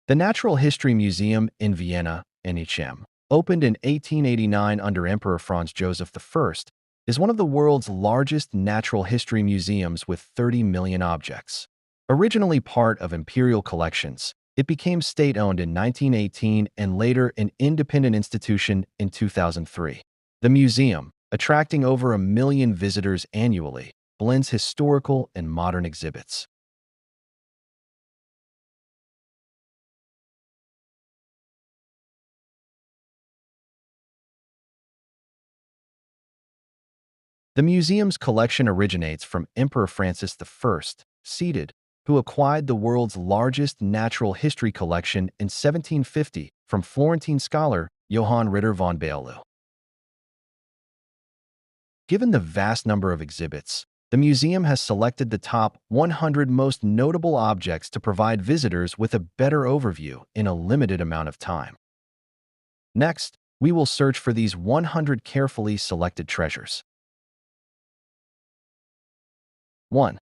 The Natural History Museum in Vienna, NHM, opened in 1889 under Emperor Franz Joseph I, is one of the world's largest natural history museums with 30 million objects. Originally part of imperial collections, it became state-owned in 1918 and later an independent institution in 2003. The museum, attracting over 1 million visitors annually, blends historical and modern exhibits. The museum's collection originates from Emperor Francis I, seated, who acquired the world's largest natural history collection in 1750 from Florentine scholar Johann Ritter von Baerle. Given the vast number of exhibits, the museum has selected the top 100 most notable objects to provide visitors with a better overview in a limited amount of time. Next, we will search for these 100 carefully selected treasures. 1.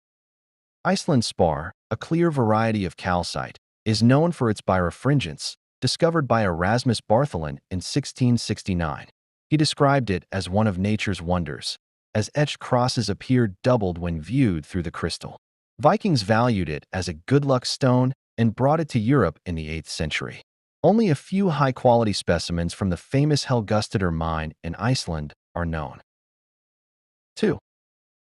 Iceland spar, a clear variety of calcite, is known for its birefringence, discovered by Erasmus Bartholin in 1669. He described it as one of nature's wonders, as etched crosses appeared doubled when viewed through the crystal. Vikings valued it as a good luck stone and brought it to Europe in the 8th century. Only a few high-quality specimens from the famous Helgustadur mine in Iceland are known. 2.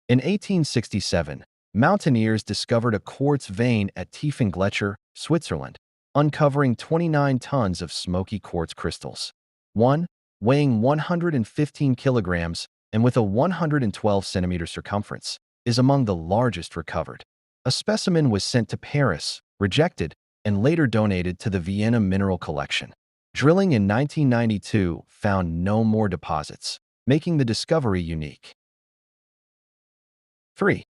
In 1867, mountaineers discovered a quartz vein at Tiefengletscher, Switzerland, uncovering 29 tons of smoky quartz crystals. One, weighing 115 kilograms and with a 112-centimeter circumference, is among the largest recovered. A specimen was sent to Paris, rejected, and later donated to the Vienna mineral collection. Drilling in 1992 found no more deposits, making the discovery unique. 3.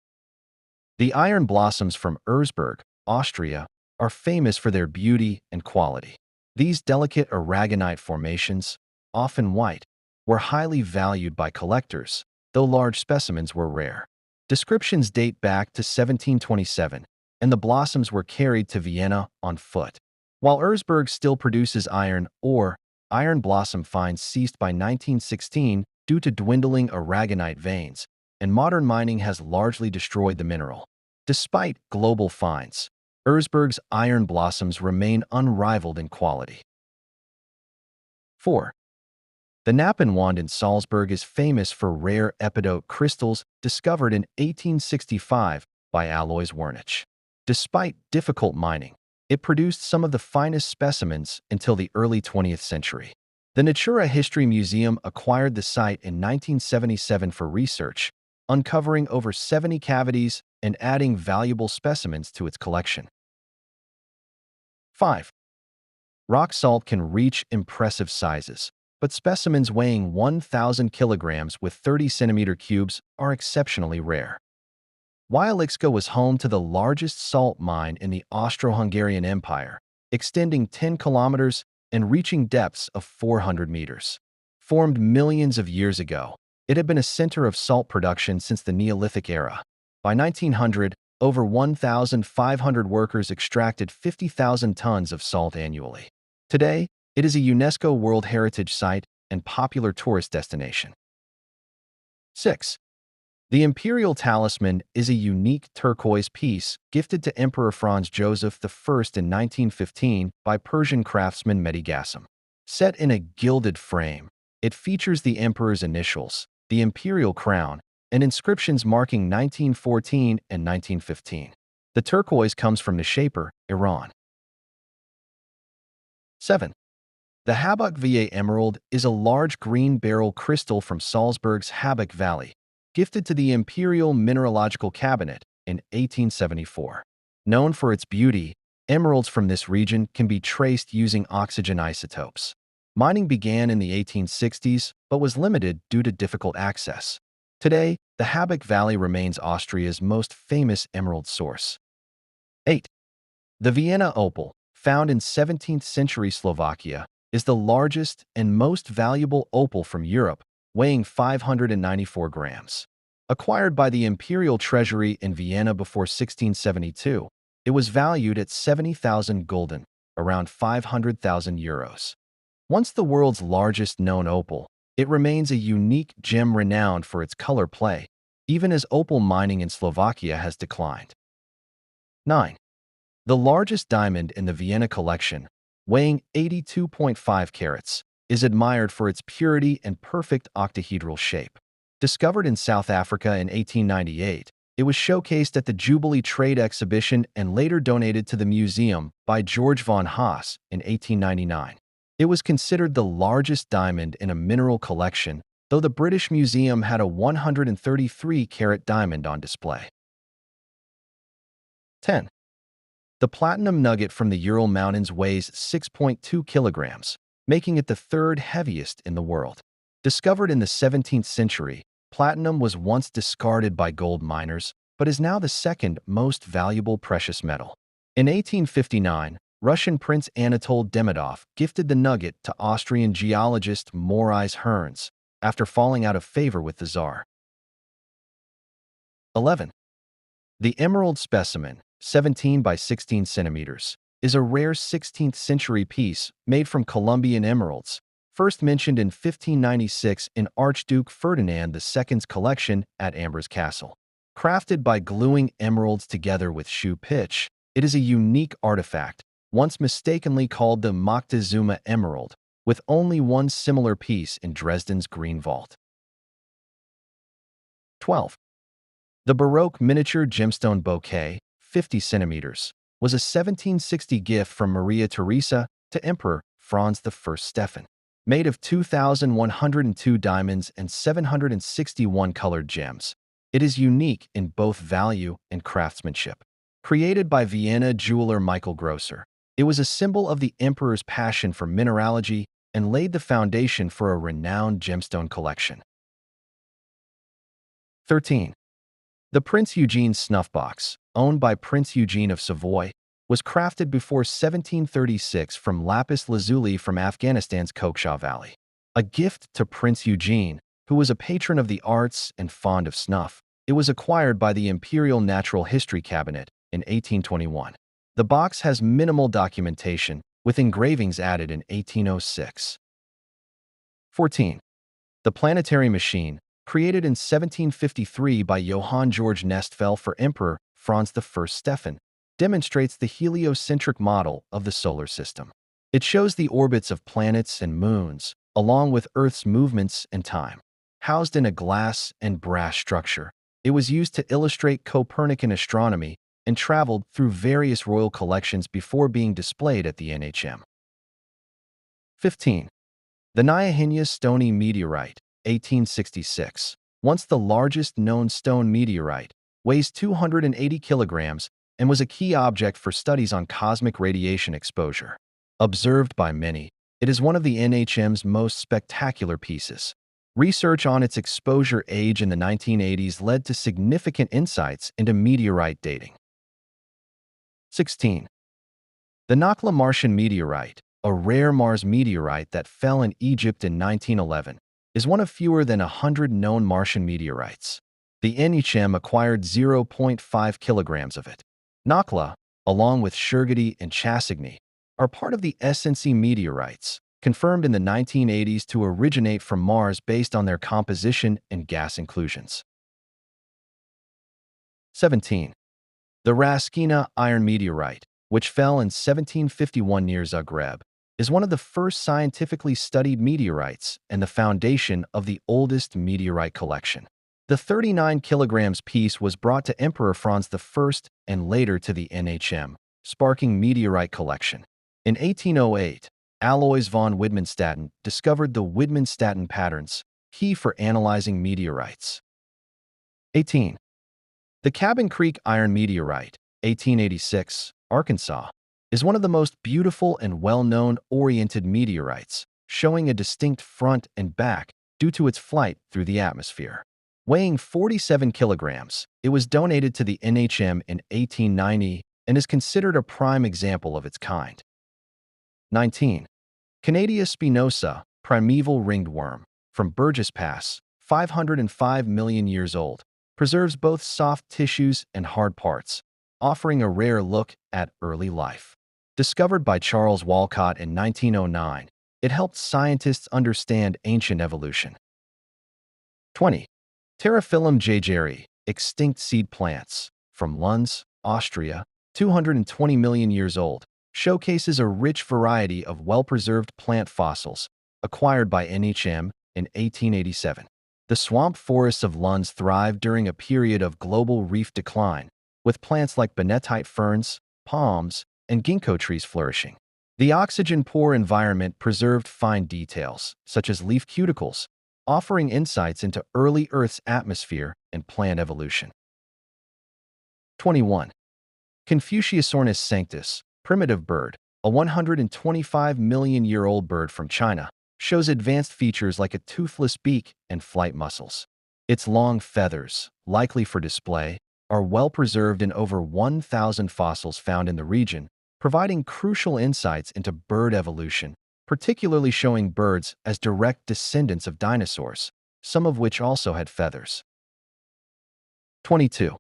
The iron blossoms from Erzberg, Austria, are famous for their beauty and quality. These delicate aragonite formations, often white, were highly valued by collectors, though large specimens were rare. Descriptions date back to 1727, and the blossoms were carried to Vienna on foot. While Erzberg still produces iron ore, iron blossom finds ceased by 1916 due to dwindling aragonite veins, and modern mining has largely destroyed the mineral. Despite global finds, Erzberg's iron blossoms remain unrivaled in quality. 4. The Nappenwand in Salzburg is famous for rare epidote crystals discovered in 1865 by Alois Wernich. Despite difficult mining, it produced some of the finest specimens until the early 20th century. The Natura History Museum acquired the site in 1977 for research, uncovering over 70 cavities and adding valuable specimens to its collection. 5. Rock salt can reach impressive sizes, but specimens weighing 1,000 kilograms with 30-centimeter cubes are exceptionally rare. Wieliczka was home to the largest salt mine in the Austro-Hungarian Empire, extending 10 kilometers and reaching depths of 400 meters. Formed millions of years ago, it had been a center of salt production since the Neolithic era. By 1900, over 1,500 workers extracted 50,000 tons of salt annually. Today, it is a UNESCO World Heritage Site and popular tourist destination. 6. The Imperial Talisman is a unique turquoise piece gifted to Emperor Franz Joseph I in 1915 by Persian craftsman Mehdi Gassam. Set in a gilded frame, it features the emperor's initials, the imperial crown, and inscriptions marking 1914 and 1915. The turquoise comes from Nishapur, Iran. 7. The Habak-Va emerald is a large green beryl crystal from Salzburg's Habak Valley, gifted to the Imperial Mineralogical Cabinet in 1874. Known for its beauty, emeralds from this region can be traced using oxygen isotopes. Mining began in the 1860s, but was limited due to difficult access. Today, the Habak Valley remains Austria's most famous emerald source. 8. The Vienna opal, found in 17th-century Slovakia, is the largest and most valuable opal from Europe, weighing 594 grams. Acquired by the Imperial Treasury in Vienna before 1672, it was valued at 70,000 gulden, around 500,000 euros. Once the world's largest known opal, it remains a unique gem renowned for its color play, even as opal mining in Slovakia has declined. 9. The largest diamond in the Vienna collection, weighing 82.5 carats, is admired for its purity and perfect octahedral shape. Discovered in South Africa in 1898, it was showcased at the Jubilee Trade Exhibition and later donated to the museum by George von Haas in 1899. It was considered the largest diamond in a mineral collection, though the British Museum had a 133-carat diamond on display. 10. The platinum nugget from the Ural Mountains weighs 6.2 kilograms, making it the third heaviest in the world. Discovered in the 17th century, platinum was once discarded by gold miners, but is now the second most valuable precious metal. In 1859, Russian Prince Anatole Demidov gifted the nugget to Austrian geologist Maurice Hearns after falling out of favor with the Tsar. 11. The emerald specimen, 17 by 16 centimeters, is a rare 16th century piece made from Colombian emeralds, first mentioned in 1596 in Archduke Ferdinand II's collection at Ambras Castle. Crafted by gluing emeralds together with shoe pitch, it is a unique artifact, once mistakenly called the Moctezuma Emerald, with only one similar piece in Dresden's Green Vault. 12. The Baroque miniature gemstone bouquet, 50 centimeters, was a 1760 gift from Maria Theresa to Emperor Franz I Stephen. Made of 2,102 diamonds and 761 colored gems, it is unique in both value and craftsmanship. Created by Vienna jeweler Michael Grosser, it was a symbol of the emperor's passion for mineralogy and laid the foundation for a renowned gemstone collection. 13. The Prince Eugene snuff box, owned by Prince Eugene of Savoy, was crafted before 1736 from lapis lazuli from Afghanistan's Koksha Valley. A gift to Prince Eugene, who was a patron of the arts and fond of snuff, it was acquired by the Imperial Natural History Cabinet in 1821. The box has minimal documentation, with engravings added in 1806. 14. The planetary machine, created in 1753 by Johann Georg Nestfell for Emperor Franz I Stephen, demonstrates the heliocentric model of the solar system. It shows the orbits of planets and moons, along with Earth's movements and time. Housed in a glass and brass structure, it was used to illustrate Copernican astronomy and traveled through various royal collections before being displayed at the NHM. 15. The Nyahina stony meteorite, 1866, once the largest known stone meteorite, weighs 280 kilograms and was a key object for studies on cosmic radiation exposure. Observed by many, it is one of the NHM's most spectacular pieces. Research on its exposure age in the 1980s led to significant insights into meteorite dating. 16. The Nakhla Martian meteorite, a rare Mars meteorite that fell in Egypt in 1911, is one of fewer than 100 known Martian meteorites. The NHM acquired 0.5 kilograms of it. Nakhla, along with Shergodi and Chassigny, are part of the SNC meteorites, confirmed in the 1980s to originate from Mars based on their composition and gas inclusions. 17. The Raskina iron meteorite, which fell in 1751 near Zagreb, is one of the first scientifically studied meteorites and the foundation of the oldest meteorite collection. The 39 kilograms piece was brought to Emperor Franz I and later to the NHM, sparking meteorite collection. In 1808, Alois von Widmanstätten discovered the Widmanstätten patterns, key for analyzing meteorites. 18. The Cabin Creek iron meteorite, 1886, Arkansas, is one of the most beautiful and well-known oriented meteorites, showing a distinct front and back due to its flight through the atmosphere. Weighing 47 kilograms, it was donated to the NHM in 1890 and is considered a prime example of its kind. 19. Canadia spinosa, primeval ringed worm, from Burgess Pass, 505 million years old, preserves both soft tissues and hard parts, offering a rare look at early life. Discovered by Charles Walcott in 1909, it helped scientists understand ancient evolution. 20. Pterophyllum jageri, extinct seed plants, from Lunds, Austria, 220 million years old, showcases a rich variety of well-preserved plant fossils acquired by NHM in 1887. The swamp forests of Lunds thrived during a period of global reef decline, with plants like bennettite ferns, palms, and ginkgo trees flourishing. The oxygen-poor environment preserved fine details, such as leaf cuticles, offering insights into early Earth's atmosphere and plant evolution. 21. Confuciusornis sanctus, primitive bird, a 125 million-year-old bird from China, shows advanced features like a toothless beak and flight muscles. Its long feathers, likely for display, are well preserved in over 1,000 fossils found in the region, providing crucial insights into bird evolution, particularly showing birds as direct descendants of dinosaurs, some of which also had feathers. 22.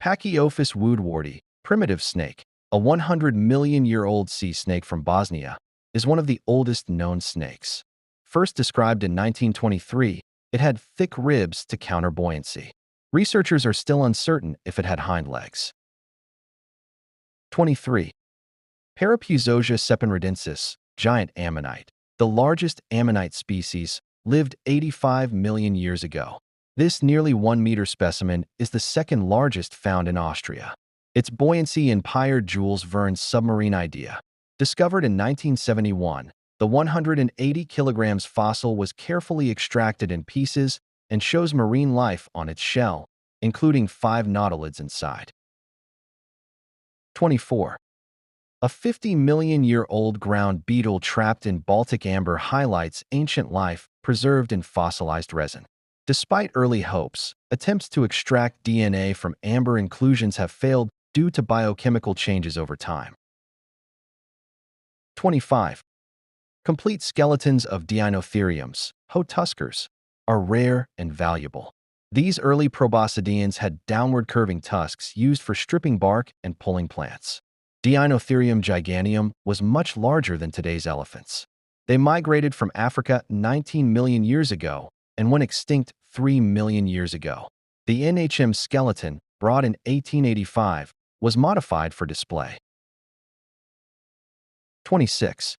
Pachyophis woodwardi, primitive snake, a 100 million-year-old sea snake from Bosnia, is one of the oldest known snakes. First described in 1923, it had thick ribs to counter buoyancy. Researchers are still uncertain if it had hind legs. 23. Parapuzosia sepenridensis, giant ammonite, the largest ammonite species, lived 85 million years ago. This nearly 1-meter specimen is the second largest found in Austria. Its buoyancy inspired Jules Verne's submarine idea. Discovered in 1971, the 180 kilograms fossil was carefully extracted in pieces and shows marine life on its shell, including 5 nautilids inside. 24. A 50-million-year-old ground beetle trapped in Baltic amber highlights ancient life preserved in fossilized resin. Despite early hopes, attempts to extract DNA from amber inclusions have failed due to biochemical changes over time. 25. Complete skeletons of Deinotheriums, hoe-tuskers, are rare and valuable. These early proboscideans had downward-curving tusks used for stripping bark and pulling plants. Deinotherium giganteum was much larger than today's elephants. They migrated from Africa 19 million years ago and went extinct 3 million years ago. The NHM skeleton, brought in 1885, was modified for display. 26.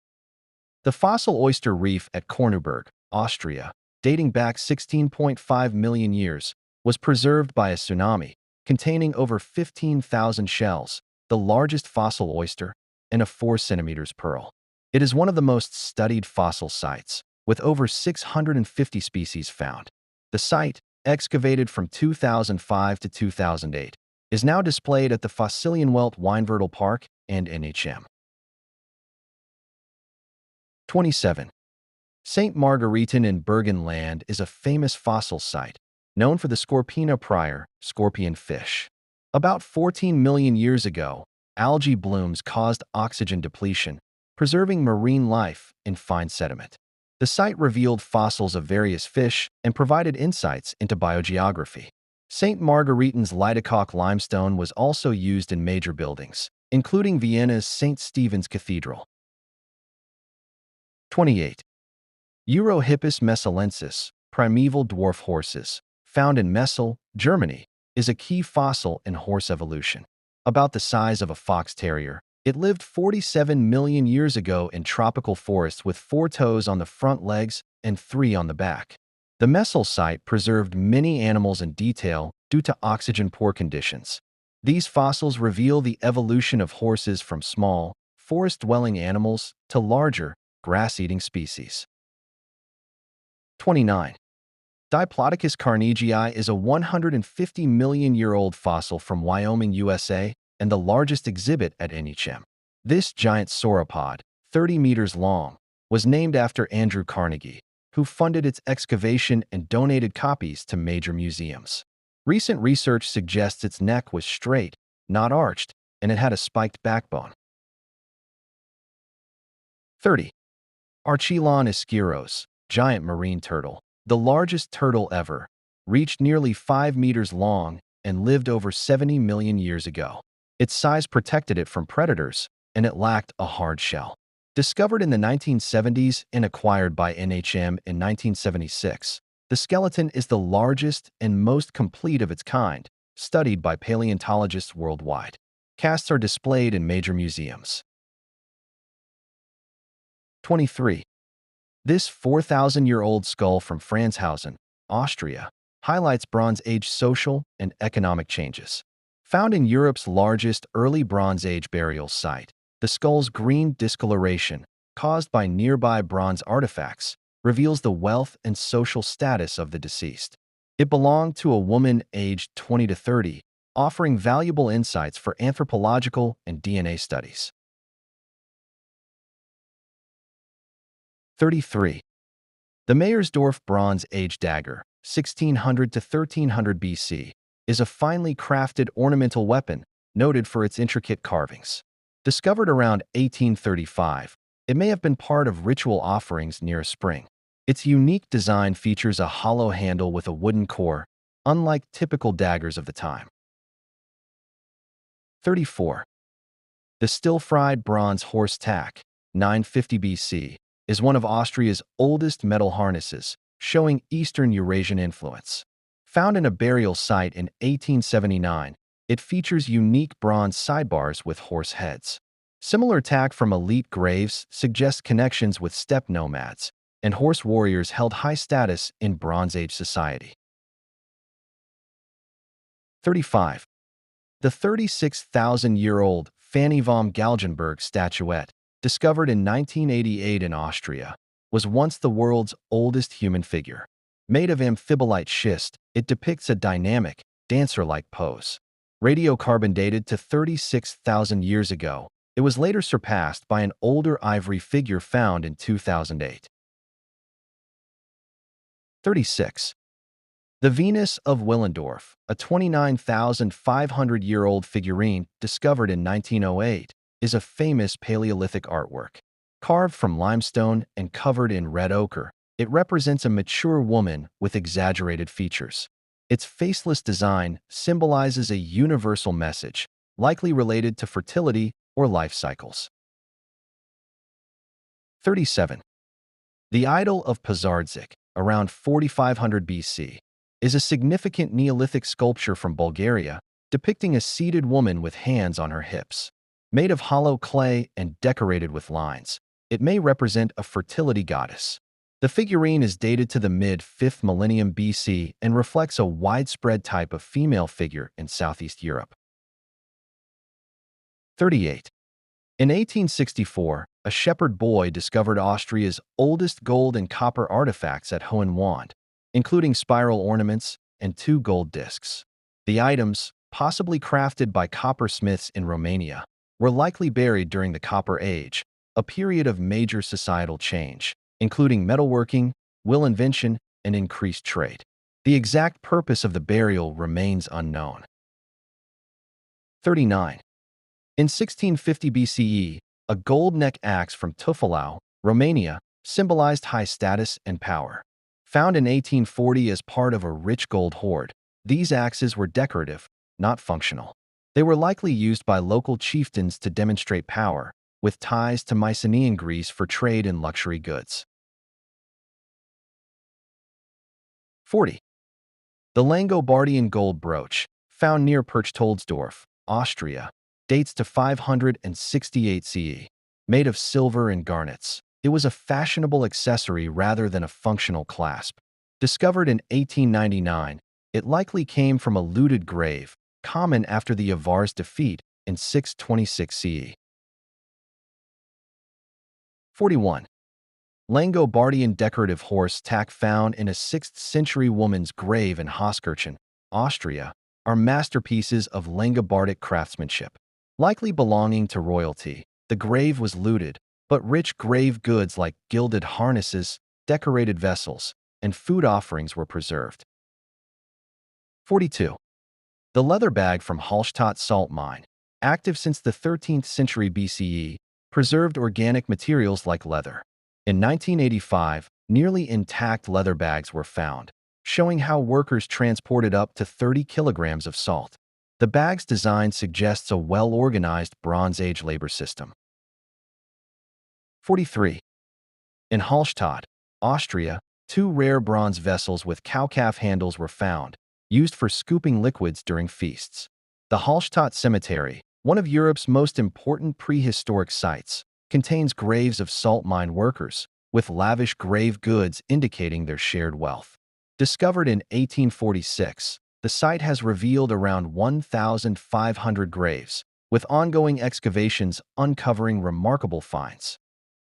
The fossil oyster reef at Korneuburg, Austria, dating back 16.5 million years, was preserved by a tsunami, containing over 15,000 shells, the largest fossil oyster, and a 4 centimeters pearl. It is one of the most studied fossil sites, with over 650 species found. The site, excavated from 2005 to 2008, is now displayed at the Fossilienwelt Weinviertel Park and NHM. 27. St. Margaretin in Burgenland is a famous fossil site, known for the Scorpina prior, scorpion fish. About 14 million years ago, algae blooms caused oxygen depletion, preserving marine life in fine sediment. The site revealed fossils of various fish and provided insights into biogeography. St. Margaretin's Lidecock limestone was also used in major buildings, including Vienna's St. Stephen's Cathedral. 28. Eurohippus messelensis, primeval dwarf horses, found in Messel, Germany, is a key fossil in horse evolution. About the size of a fox terrier, it lived 47 million years ago in tropical forests with 4 toes on the front legs and 3 on the back. The Messel site preserved many animals in detail due to oxygen-poor conditions. These fossils reveal the evolution of horses from small, forest-dwelling animals to larger, grass-eating species. 29. Diplodocus carnegii is a 150 million-year-old fossil from Wyoming, USA, and the largest exhibit at NHM. This giant sauropod, 30 meters long, was named after Andrew Carnegie, who funded its excavation and donated copies to major museums. Recent research suggests its neck was straight, not arched, and it had a spiked backbone. 30. Archelon ischiros, giant marine turtle, the largest turtle ever, reached nearly 5 meters long and lived over 70 million years ago. Its size protected it from predators, and it lacked a hard shell. Discovered in the 1970s and acquired by NHM in 1976, the skeleton is the largest and most complete of its kind, studied by paleontologists worldwide. Casts are displayed in major museums. 23. This 4,000-year-old skull from Franzhausen, Austria, highlights Bronze Age social and economic changes. Found in Europe's largest early Bronze Age burial site, the skull's green discoloration, caused by nearby bronze artifacts, reveals the wealth and social status of the deceased. It belonged to a woman aged 20 to 30, offering valuable insights for anthropological and DNA studies. 33. The Meyersdorf Bronze Age dagger, 1600 to 1300 BC, is a finely crafted ornamental weapon noted for its intricate carvings. Discovered around 1835, it may have been part of ritual offerings near a spring. Its unique design features a hollow handle with a wooden core, unlike typical daggers of the time. 34. The still-fried bronze horse tack, 950 BC, is one of Austria's oldest metal harnesses, showing Eastern Eurasian influence. Found in a burial site in 1879, it features unique bronze sidebars with horse heads. Similar tack from elite graves suggests connections with steppe nomads, and horse warriors held high status in Bronze Age society. 35. The 36,000-year-old Fanny von Galgenberg statuette, discovered in 1988 in Austria, was once the world's oldest human figure. Made of amphibolite schist, it depicts a dynamic, dancer-like pose. Radiocarbon dated to 36,000 years ago, it was later surpassed by an older ivory figure found in 2008. 36. The Venus of Willendorf, a 29,500-year-old figurine discovered in 1908, is a famous Paleolithic artwork. Carved from limestone and covered in red ochre, it represents a mature woman with exaggerated features. Its faceless design symbolizes a universal message, likely related to fertility or life cycles. 37. The Idol of Pazardzik, around 4500 BC, is a significant Neolithic sculpture from Bulgaria depicting a seated woman with hands on her hips. Made of hollow clay and decorated with lines, it may represent a fertility goddess. The figurine is dated to the mid-5th millennium BC and reflects a widespread type of female figure in Southeast Europe. 38. In 1864, a shepherd boy discovered Austria's oldest gold and copper artifacts at Hohenwand, including spiral ornaments and 2 gold discs. The items, possibly crafted by coppersmiths in Romania, were likely buried during the Copper Age, a period of major societal change, including metalworking, wheel invention, and increased trade. The exact purpose of the burial remains unknown. 39. In 1650 BCE, a gold neck axe from Tufălau, Romania, symbolized high status and power. Found in 1840 as part of a rich gold hoard, these axes were decorative, not functional. They were likely used by local chieftains to demonstrate power, with ties to Mycenaean Greece for trade in luxury goods. 40. The Langobardian gold brooch, found near Perchtoldsdorf, Austria, dates to 568 CE. Made of silver and garnets, it was a fashionable accessory rather than a functional clasp. Discovered in 1899, it likely came from a looted grave, common after the Avars' defeat in 626 CE. 41. Langobardian decorative horse tack found in a 6th-century woman's grave in Hoskirchen, Austria, are masterpieces of Langobardic craftsmanship. Likely belonging to royalty, the grave was looted, but rich grave goods like gilded harnesses, decorated vessels, and food offerings were preserved. 42. The leather bag from Hallstatt salt mine, active since the 13th century BCE, preserved organic materials like leather. In 1985, nearly intact leather bags were found, showing how workers transported up to 30 kilograms of salt. The bag's design suggests a well-organized Bronze Age labor system. 43. In Hallstatt, Austria, two rare bronze vessels with cow-calf handles were found, used for scooping liquids during feasts. The Hallstatt Cemetery, one of Europe's most important prehistoric sites, contains graves of salt mine workers, with lavish grave goods indicating their shared wealth. Discovered in 1846, the site has revealed around 1,500 graves, with ongoing excavations uncovering remarkable finds.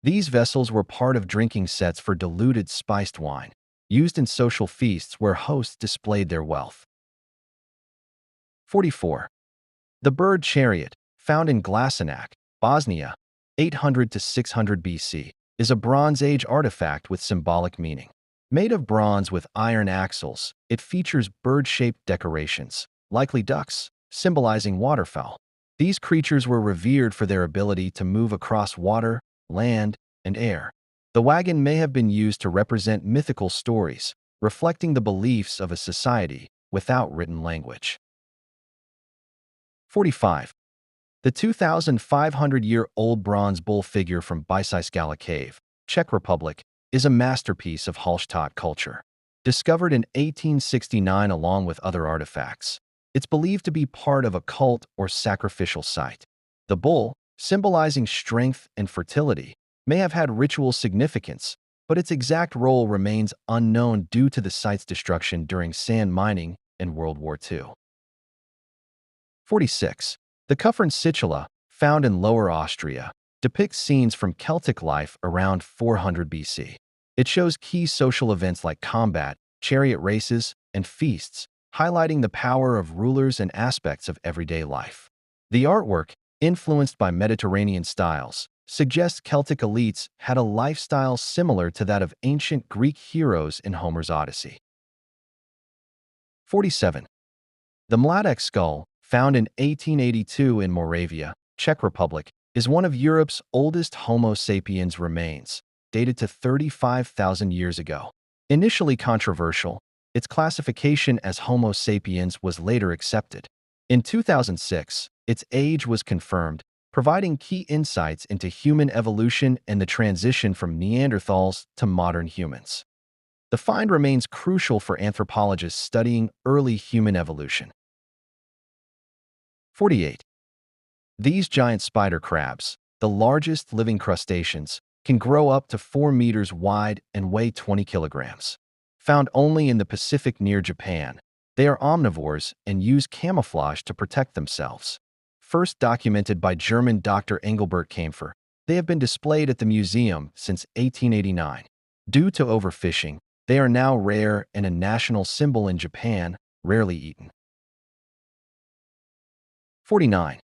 These vessels were part of drinking sets for diluted spiced wine, used in social feasts where hosts displayed their wealth. 44. The bird chariot, found in Glasenac, Bosnia, 800 to 600 BC, is a Bronze Age artifact with symbolic meaning. Made of bronze with iron axles, it features bird-shaped decorations, likely ducks, symbolizing waterfowl. These creatures were revered for their ability to move across water, land, and air. The wagon may have been used to represent mythical stories, reflecting the beliefs of a society without written language. 45. The 2,500-year-old bronze bull figure from Bysiskala Cave, Czech Republic, is a masterpiece of Hallstatt culture. Discovered in 1869 along with other artifacts, it's believed to be part of a cult or sacrificial site. The bull, symbolizing strength and fertility, may have had ritual significance, but its exact role remains unknown due to the site's destruction during sand mining in World War II. 46. The Kufern Sichula, found in Lower Austria, depicts scenes from Celtic life around 400 BC. It shows key social events like combat, chariot races, and feasts, highlighting the power of rulers and aspects of everyday life. The artwork, influenced by Mediterranean styles, suggests Celtic elites had a lifestyle similar to that of ancient Greek heroes in Homer's Odyssey. 47. The Mladek skull, found in 1882 in Moravia, Czech Republic, is one of Europe's oldest Homo sapiens remains, dated to 35,000 years ago. Initially controversial, its classification as Homo sapiens was later accepted. In 2006, its age was confirmed, providing key insights into human evolution and the transition from Neanderthals to modern humans. The find remains crucial for anthropologists studying early human evolution. 48. These giant spider crabs, the largest living crustaceans, can grow up to 4 meters wide and weigh 20 kilograms. Found only in the Pacific near Japan, they are omnivores and use camouflage to protect themselves. First documented by German Dr. Engelbert Kaempfer, they have been displayed at the museum since 1889. Due to overfishing, they are now rare and a national symbol in Japan, rarely eaten. 49.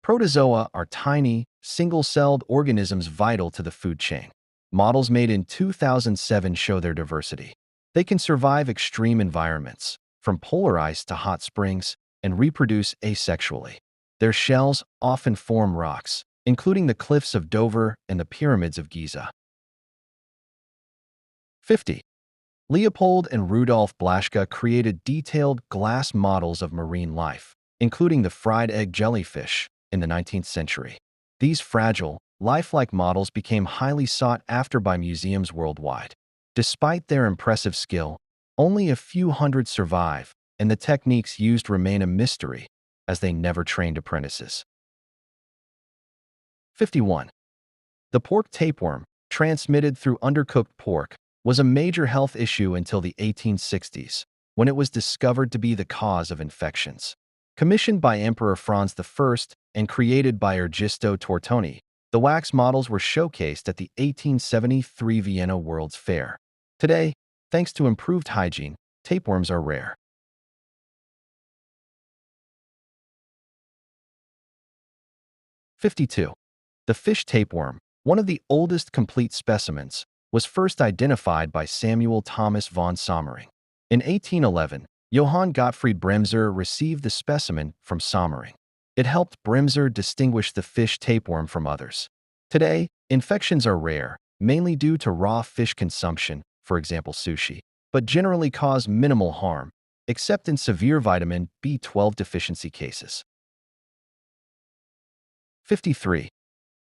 Protozoa are tiny, single-celled organisms vital to the food chain. Models made in 2007 show their diversity. They can survive extreme environments, from polar ice to hot springs, and reproduce asexually. Their shells often form rocks, including the cliffs of Dover and the pyramids of Giza. 50. Leopold and Rudolf Blaschka created detailed glass models of marine life, including the fried egg jellyfish, in the 19th century. These fragile, lifelike models became highly sought after by museums worldwide. Despite their impressive skill, only a few hundred survive, and the techniques used remain a mystery, as they never trained apprentices. 51. The pork tapeworm, transmitted through undercooked pork, was a major health issue until the 1860s, when it was discovered to be the cause of infections. Commissioned by Emperor Franz I and created by Ergisto Tortoni, the wax models were showcased at the 1873 Vienna World's Fair. Today, thanks to improved hygiene, tapeworms are rare. 52. The fish tapeworm, one of the oldest complete specimens, was first identified by Samuel Thomas von Sommering. In 1811, Johann Gottfried Bremser received the specimen from Sommering. It helped Bremser distinguish the fish tapeworm from others. Today, infections are rare, mainly due to raw fish consumption, for example sushi, but generally cause minimal harm, except in severe vitamin B12 deficiency cases. 53.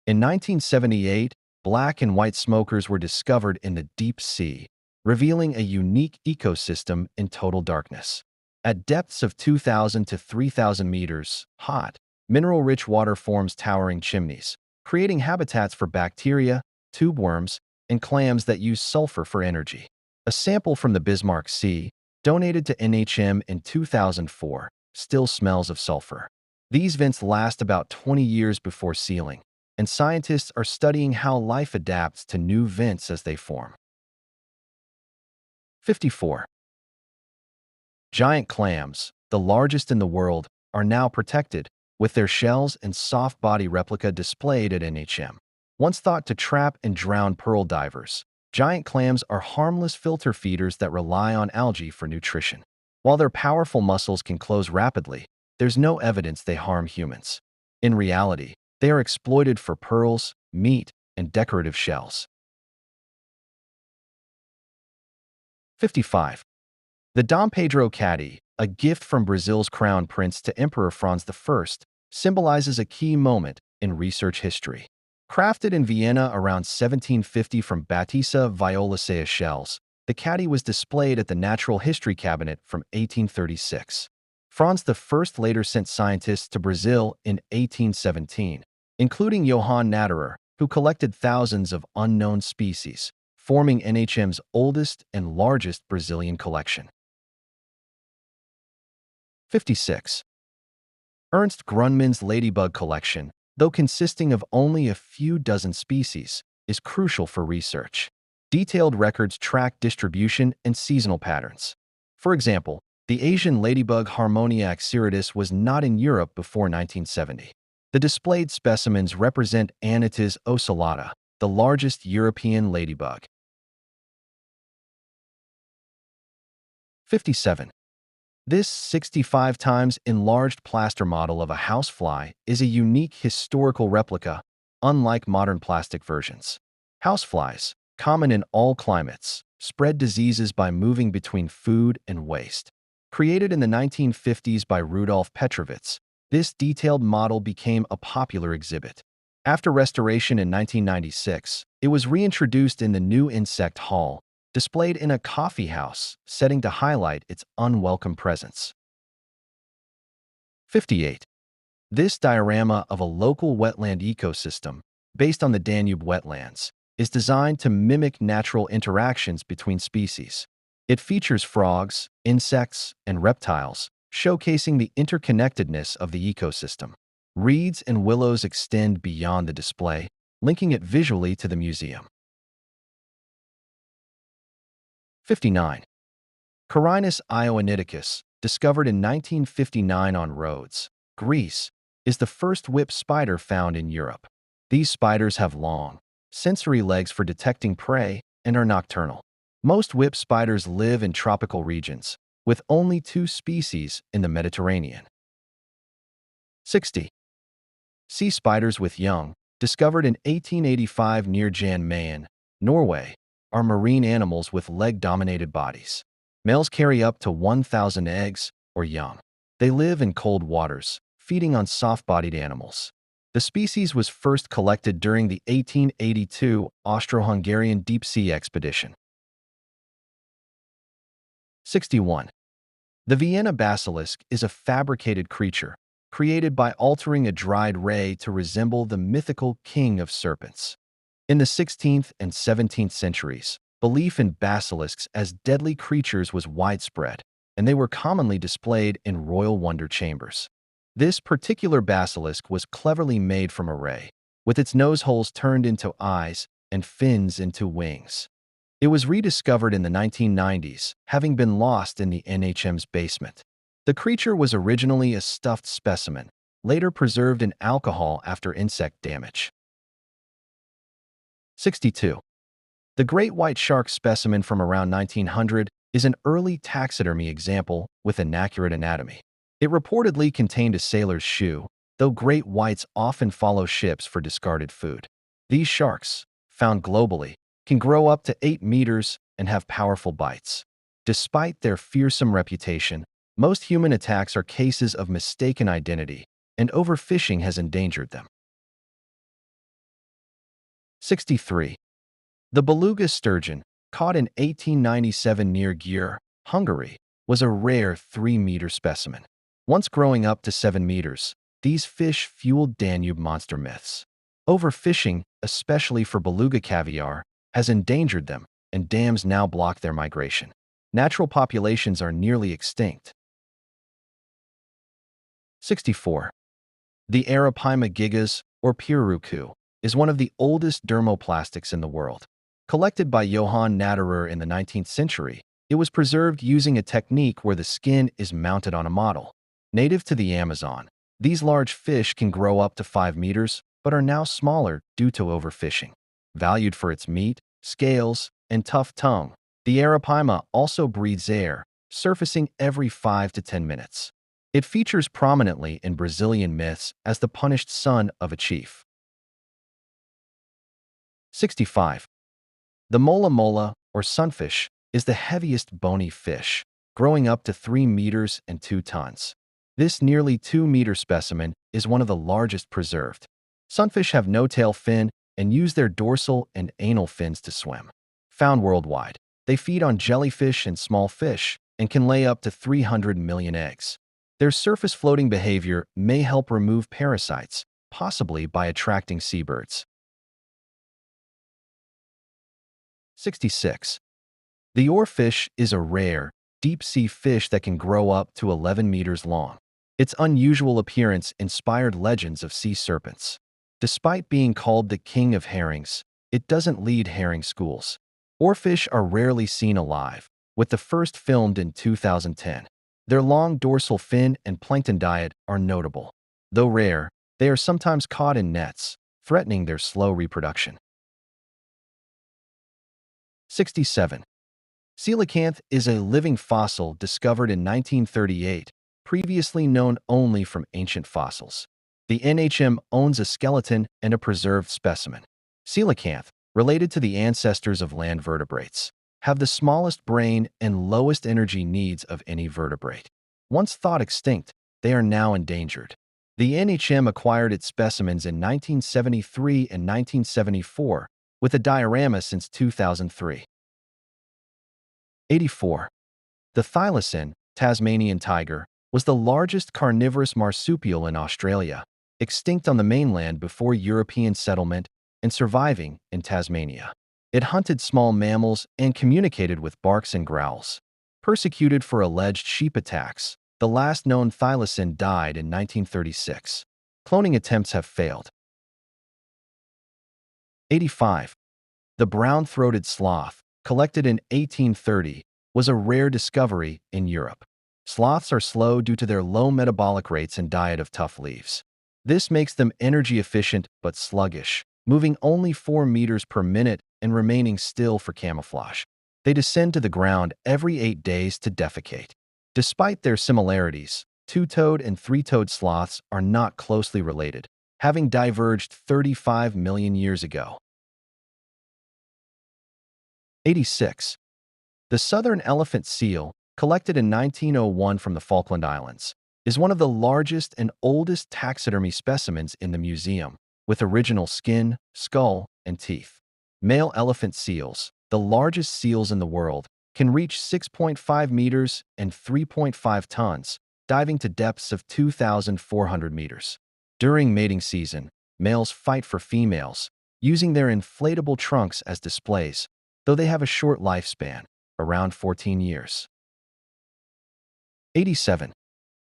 In 1978, black and white smokers were discovered in the deep sea, revealing a unique ecosystem in total darkness. At depths of 2,000 to 3,000 meters, hot, mineral-rich water forms towering chimneys, creating habitats for bacteria, tube worms, and clams that use sulfur for energy. A sample from the Bismarck Sea, donated to NHM in 2004, still smells of sulfur. These vents last about 20 years before sealing, and scientists are studying how life adapts to new vents as they form. 54. Giant clams, the largest in the world, are now protected, with their shells and soft body replica displayed at NHM. Once thought to trap and drown pearl divers, giant clams are harmless filter feeders that rely on algae for nutrition. While their powerful muscles can close rapidly, there's no evidence they harm humans. In reality, they are exploited for pearls, meat, and decorative shells. 55. The Dom Pedro caddy, a gift from Brazil's crown prince to Emperor Franz I, symbolizes a key moment in research history. Crafted in Vienna around 1750 from Batista violacea shells, the caddy was displayed at the Natural History Cabinet from 1836. Franz I later sent scientists to Brazil in 1817, including Johann Natterer, who collected thousands of unknown species, forming NHM's oldest and largest Brazilian collection. 56. Ernst Grunman's ladybug collection, though consisting of only a few dozen species, is crucial for research. Detailed records track distribution and seasonal patterns. For example, the Asian ladybug Harmonia axyridis was not in Europe before 1970. The displayed specimens represent Anitis ocellata, the largest European ladybug. 57. This 65 times enlarged plaster model of a housefly is a unique historical replica, unlike modern plastic versions. Houseflies, common in all climates, spread diseases by moving between food and waste. Created in the 1950s by Rudolf Petrovitz, this detailed model became a popular exhibit. After restoration in 1996, it was reintroduced in the new insect hall, displayed in a coffee house setting to highlight its unwelcome presence. 58. This diorama of a local wetland ecosystem, based on the Danube wetlands, is designed to mimic natural interactions between species. It features frogs, insects, and reptiles, showcasing the interconnectedness of the ecosystem. Reeds and willows extend beyond the display, linking it visually to the museum. 59. Carinus ioannidicus, discovered in 1959 on Rhodes, Greece, is the first whip spider found in Europe. These spiders have long, sensory legs for detecting prey and are nocturnal. Most whip spiders live in tropical regions, with only 2 species in the Mediterranean. 60. Sea spiders with young, discovered in 1885 near Jan Mayen, Norway, are marine animals with leg-dominated bodies. Males carry up to 1,000 eggs or young. They live in cold waters, feeding on soft-bodied animals. The species was first collected during the 1882 Austro-Hungarian deep-sea expedition. 61. The Vienna basilisk is a fabricated creature, created by altering a dried ray to resemble the mythical king of serpents. In the 16th and 17th centuries, belief in basilisks as deadly creatures was widespread, and they were commonly displayed in royal wonder chambers. This particular basilisk was cleverly made from a ray, with its nose holes turned into eyes and fins into wings. It was rediscovered in the 1990s, having been lost in the NHM's basement. The creature was originally a stuffed specimen, later preserved in alcohol after insect damage. 62. The great white shark specimen from around 1900 is an early taxidermy example with inaccurate anatomy. It reportedly contained a sailor's shoe, though great whites often follow ships for discarded food. These sharks, found globally, can grow up to 8 meters and have powerful bites. Despite their fearsome reputation, most human attacks are cases of mistaken identity, and overfishing has endangered them. 63. The beluga sturgeon, caught in 1897 near Győr, Hungary, was a rare 3-meter specimen. Once growing up to 7 meters, these fish fueled Danube monster myths. Overfishing, especially for beluga caviar, has endangered them, and dams now block their migration. Natural populations are nearly extinct. 64. The Arapaima gigas, or Pirarucu, is one of the oldest dermoplastics in the world. Collected by Johann Natterer in the 19th century, it was preserved using a technique where the skin is mounted on a model. Native to the Amazon, these large fish can grow up to 5 meters, but are now smaller due to overfishing. Valued for its meat, scales, and tough tongue, the Arapaima also breathes air, surfacing every 5 to 10 minutes. It features prominently in Brazilian myths as the punished son of a chief. 65. The mola mola, or sunfish, is the heaviest bony fish, growing up to 3 meters and 2 tons. This nearly 2-meter specimen is one of the largest preserved. Sunfish have no tail fin and use their dorsal and anal fins to swim. Found worldwide, they feed on jellyfish and small fish and can lay up to 300 million eggs. Their surface floating behavior may help remove parasites, possibly by attracting seabirds. 66. The oarfish is a rare, deep-sea fish that can grow up to 11 meters long. Its unusual appearance inspired legends of sea serpents. Despite being called the king of herrings, it doesn't lead herring schools. Oarfish are rarely seen alive, with the first filmed in 2010. Their long dorsal fin and plankton diet are notable. Though rare, they are sometimes caught in nets, threatening their slow reproduction. 67. Coelacanth is a living fossil discovered in 1938, previously known only from ancient fossils. The NHM owns a skeleton and a preserved specimen. Coelacanth, related to the ancestors of land vertebrates, have the smallest brain and lowest energy needs of any vertebrate. Once thought extinct, they are now endangered. The NHM acquired its specimens in 1973 and 1974, with a diorama since 2003. 84. The thylacine, Tasmanian tiger, was the largest carnivorous marsupial in Australia, extinct on the mainland before European settlement and surviving in Tasmania. It hunted small mammals and communicated with barks and growls. Persecuted for alleged sheep attacks, the last known thylacine died in 1936. Cloning attempts have failed. 85. The brown-throated sloth, collected in 1830, was a rare discovery in Europe. Sloths are slow due to their low metabolic rates and diet of tough leaves. This makes them energy efficient but sluggish, moving only 4 meters per minute and remaining still for camouflage. They descend to the ground every 8 days to defecate. Despite their similarities, two-toed and three-toed sloths are not closely related, having diverged 35 million years ago. 86. The southern elephant seal, collected in 1901 from the Falkland Islands, is one of the largest and oldest taxidermy specimens in the museum, with original skin, skull, and teeth. Male elephant seals, the largest seals in the world, can reach 6.5 meters and 3.5 tons, diving to depths of 2,400 meters. During mating season, males fight for females, using their inflatable trunks as displays, though they have a short lifespan, around 14 years. 87.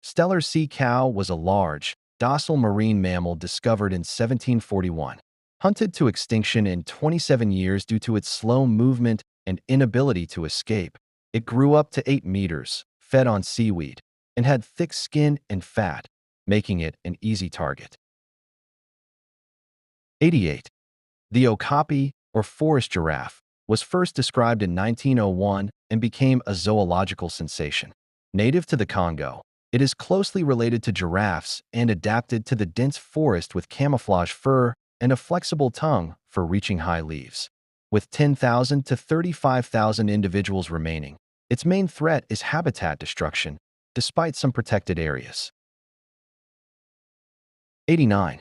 Stellar sea cow was a large, docile marine mammal discovered in 1741. Hunted to extinction in 27 years due to its slow movement and inability to escape, it grew up to 8 meters, fed on seaweed, and had thick skin and fat, making it an easy target. 88. The okapi, or forest giraffe, was first described in 1901 and became a zoological sensation. Native to the Congo, it is closely related to giraffes and adapted to the dense forest with camouflage fur and a flexible tongue for reaching high leaves. With 10,000 to 35,000 individuals remaining, its main threat is habitat destruction, despite some protected areas. 89.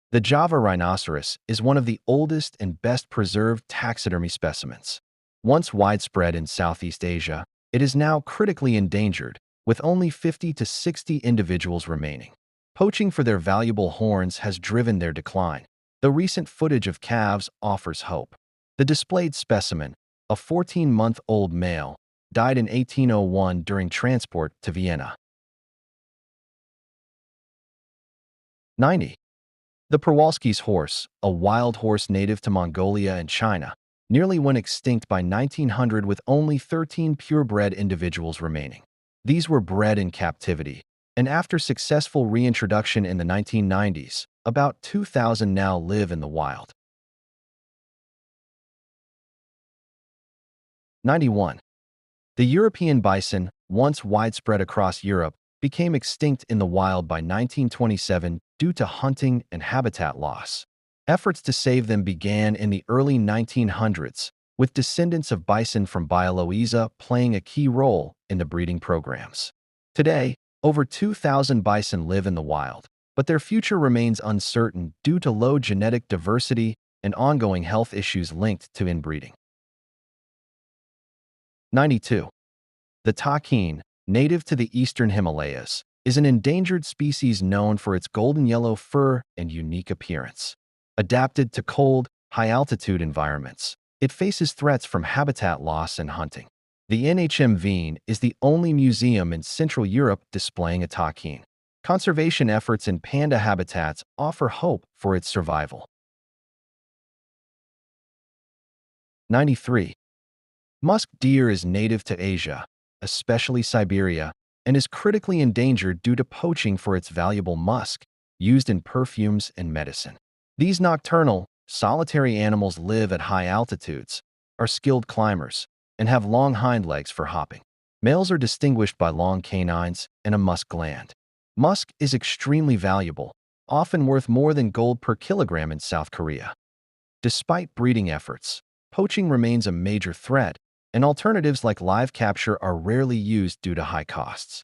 The Java rhinoceros is one of the oldest and best preserved taxidermy specimens. Once widespread in Southeast Asia, it is now critically endangered, with only 50 to 60 individuals remaining. Poaching for their valuable horns has driven their decline, though recent footage of calves offers hope. The displayed specimen, a 14-month-old male, died in 1801 during transport to Vienna. 90. The Przewalski's horse, a wild horse native to Mongolia and China, nearly went extinct by 1900 with only 13 purebred individuals remaining. These were bred in captivity, and after successful reintroduction in the 1990s, about 2,000 now live in the wild. 91. The European bison, once widespread across Europe, became extinct in the wild by 1927 due to hunting and habitat loss. Efforts to save them began in the early 1900s, with descendants of bison from Bialowieza playing a key role in the breeding programs. Today, over 2,000 bison live in the wild, but their future remains uncertain due to low genetic diversity and ongoing health issues linked to inbreeding. 92. The takin, native to the eastern Himalayas, is an endangered species known for its golden yellow fur and unique appearance. Adapted to cold, high-altitude environments, it faces threats from habitat loss and hunting. The NHM Wien is the only museum in Central Europe displaying a takin. Conservation efforts in panda habitats offer hope for its survival. 93. Musk deer is native to Asia, especially Siberia, and is critically endangered due to poaching for its valuable musk, used in perfumes and medicine. These nocturnal, solitary animals live at high altitudes, are skilled climbers, and have long hind legs for hopping. Males are distinguished by long canines and a musk gland. Musk is extremely valuable, often worth more than gold per kilogram in South Korea. Despite breeding efforts, poaching remains a major threat, and alternatives like live capture are rarely used due to high costs.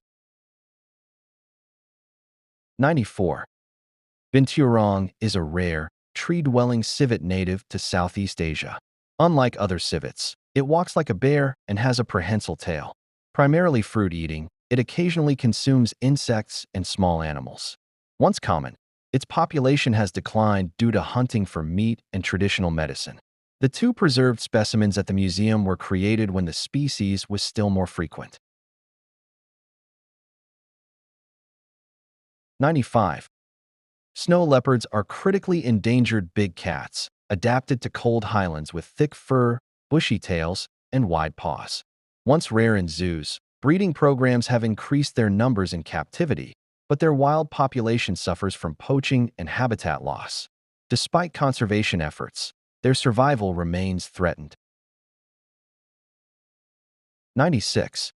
94. Binturong is a rare, tree-dwelling civet native to Southeast Asia. Unlike other civets, it walks like a bear and has a prehensile tail. Primarily fruit-eating, it occasionally consumes insects and small animals. Once common, its population has declined due to hunting for meat and traditional medicine. The two preserved specimens at the museum were created when the species was still more frequent. 95. Snow leopards are critically endangered big cats, adapted to cold highlands with thick fur, bushy tails, and wide paws. Once rare in zoos, breeding programs have increased their numbers in captivity, but their wild population suffers from poaching and habitat loss. Despite conservation efforts, their survival remains threatened. 96.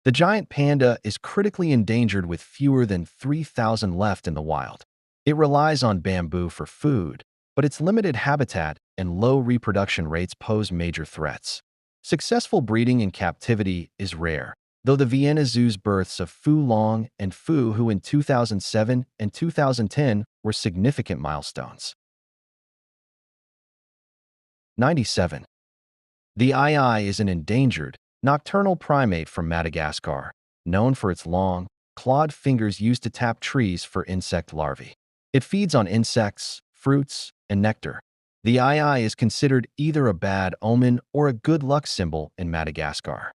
The giant panda is critically endangered with fewer than 3,000 left in the wild. It relies on bamboo for food, but its limited habitat and low reproduction rates pose major threats. Successful breeding in captivity is rare, though the Vienna Zoo's births of Fu Long and Fu Hu in 2007 and 2010 were significant milestones. 97. The Ai is an endangered, nocturnal primate from Madagascar, known for its long, clawed fingers used to tap trees for insect larvae. It feeds on insects, fruits, and nectar. The Ai is considered either a bad omen or a good luck symbol in Madagascar.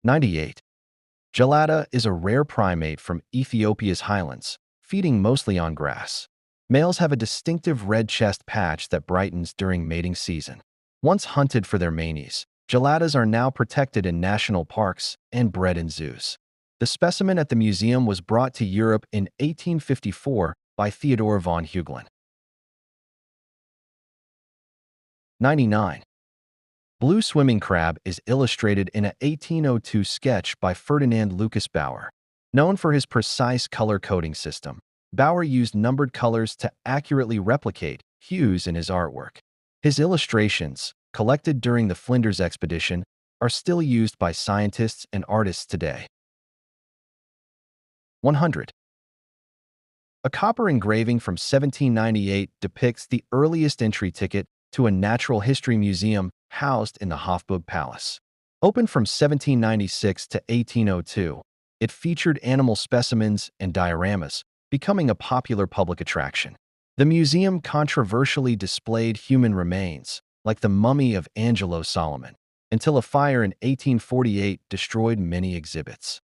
98. Gelada is a rare primate from Ethiopia's highlands, feeding mostly on grass. Males have a distinctive red chest patch that brightens during mating season. Once hunted for their manes, geladas are now protected in national parks and bred in zoos. The specimen at the museum was brought to Europe in 1854 by Theodore von Hugelin. 99. Blue swimming crab is illustrated in a 1802 sketch by Ferdinand Lucas Bauer. Known for his precise color coding system, Bauer used numbered colors to accurately replicate hues in his artwork. His illustrations, collected during the Flinders expedition, are still used by scientists and artists today. 100. A copper engraving from 1798 depicts the earliest entry ticket to a natural history museum housed in the Hofburg Palace. Opened from 1796 to 1802, it featured animal specimens and dioramas, becoming a popular public attraction. The museum controversially displayed human remains, like the mummy of Angelo Solomon, until a fire in 1848 destroyed many exhibits.